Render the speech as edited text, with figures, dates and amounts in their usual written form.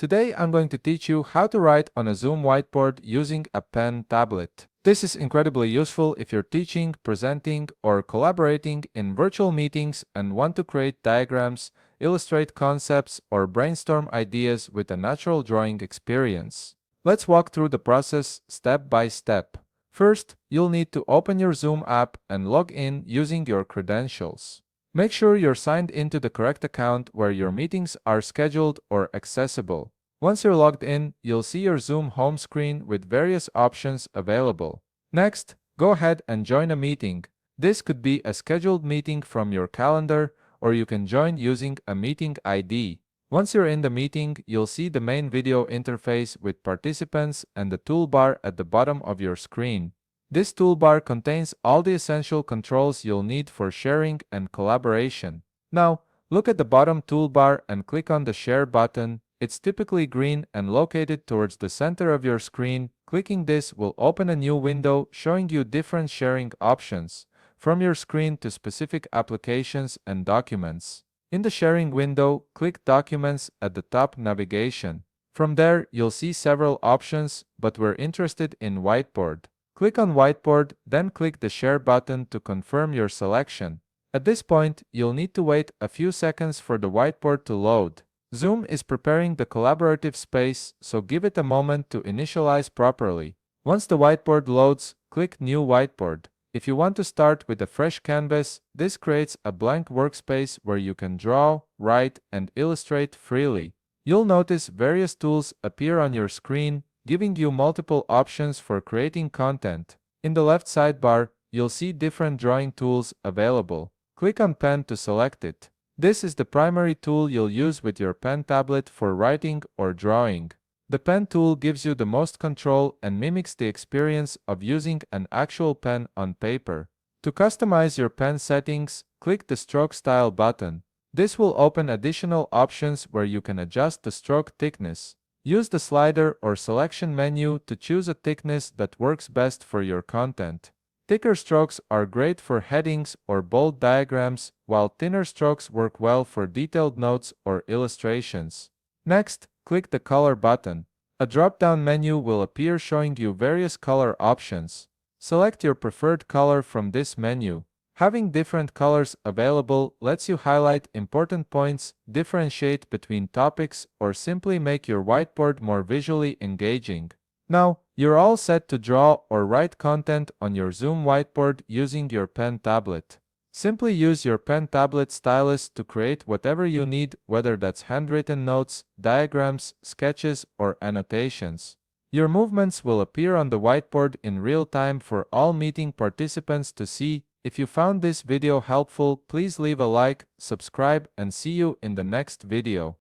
Today I'm going to teach you how to write on a Zoom whiteboard using a pen tablet. This is incredibly useful if you're teaching, presenting, or collaborating in virtual meetings and want to create diagrams, illustrate concepts, or brainstorm ideas with a natural drawing experience. Let's walk through the process step by step. First, you'll need to open your Zoom app and log in using your credentials. Make sure you're signed into the correct account where your meetings are scheduled or accessible. Once you're logged in, you'll see your Zoom home screen with various options available. Next, go ahead and join a meeting. This could be a scheduled meeting from your calendar, or you can join using a meeting ID. Once you're in the meeting, you'll see the main video interface with participants and the toolbar at the bottom of your screen. This toolbar contains all the essential controls you'll need for sharing and collaboration. Now, look at the bottom toolbar and click on the Share button. It's typically green and located towards the center of your screen. Clicking this will open a new window showing you different sharing options, from your screen to specific applications and documents. In the sharing window, click Documents at the top navigation. From there, you'll see several options, but we're interested in Whiteboard. Click on Whiteboard, then click the Share button to confirm your selection. At this point, you'll need to wait a few seconds for the whiteboard to load. Zoom is preparing the collaborative space, so give it a moment to initialize properly. Once the whiteboard loads, click New Whiteboard. If you want to start with a fresh canvas, this creates a blank workspace where you can draw, write, and illustrate freely. You'll notice various tools appear on your screen, giving you multiple options for creating content. In the left sidebar, you'll see different drawing tools available. Click on Pen to select it. This is the primary tool you'll use with your pen tablet for writing or drawing. The pen tool gives you the most control and mimics the experience of using an actual pen on paper. To customize your pen settings, click the Stroke Style button. This will open additional options where you can adjust the stroke thickness. Use the slider or selection menu to choose a thickness that works best for your content. Thicker strokes are great for headings or bold diagrams, while thinner strokes work well for detailed notes or illustrations. Next, click the Color button. A drop-down menu will appear showing you various color options. Select your preferred color from this menu. Having different colors available lets you highlight important points, differentiate between topics, or simply make your whiteboard more visually engaging. Now, you're all set to draw or write content on your Zoom whiteboard using your pen tablet. Simply use your pen tablet stylus to create whatever you need, whether that's handwritten notes, diagrams, sketches, or annotations. Your movements will appear on the whiteboard in real time for all meeting participants to see. If you found this video helpful, please leave a like, subscribe, and see you in the next video.